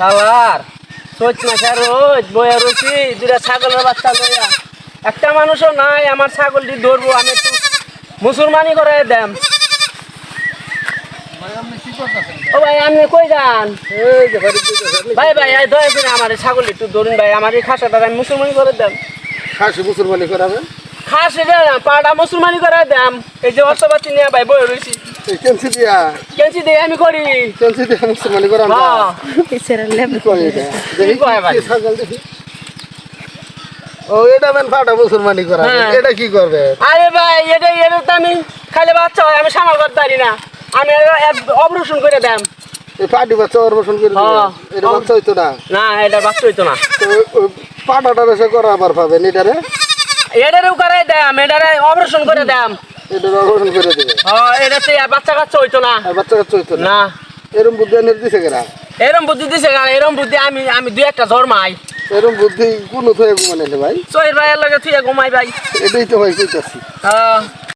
শালার চৈত মাসে রোজ বইয়া রয়েছি দুটা ছাগলের বাচ্চা লইয়া একটা মানুষও নাই আমার ছাগলটি ধরবো আমি একটু মুসলমানি করে দেম। ও ভাই আপনি কই যান? ভাই ভাই দয়া করে আমার ছাগল একটু ধরুন ভাই, আমার এই খাসাটা আমি মুসলমানি করে দেম। খাসি মুসলমানি করাবেন? খাস পাটা মুসলমানি করে দেম। এই যে অর্থপাতি নিয়ে ভাই বই রয়েছি কেনসি দিয়া কেঞ্চি দিয়ে আমি করি। কেনসি দিয়া মুসলমানি করান? দেখি ও এটা মেন ফাটা মুসলমানি করা, এটা কি করবে? আরে ভাই এটা তো আমি খালি বাচ্চা হয়, আমি সামাল করতে পারি না, আমি অপারেশন করে দেম। এই পাটি বাচ্চা অপারেশন করে দিবে? এটা বাচ্চা হইতো না? না এটা বাচ্চা হইতো না। তো পাটাটা রেসে করা আবার পাবেন এটারে? এটারেও করাই দেম, এটারে অপারেশন করে দেম। এটা অপারেশন করে দিবে? এটাতে আর বাচ্চা কাচ্চা হইতো না। আর বাচ্চা কাচ্চা হইতো না? না। এরম বুদ্ধি এনে দিছে কেনা? এরম বুদ্ধি দিছে এরম বুদ্ধি আমি দুই একটা জন্মাই। এরম বুদ্ধি কোন থেকে ঘুমানে ভাই? সোহেল ভাইয়ের লগে তুই ঘুমাই ভাই। এটাই তো ভাই কইতাছি।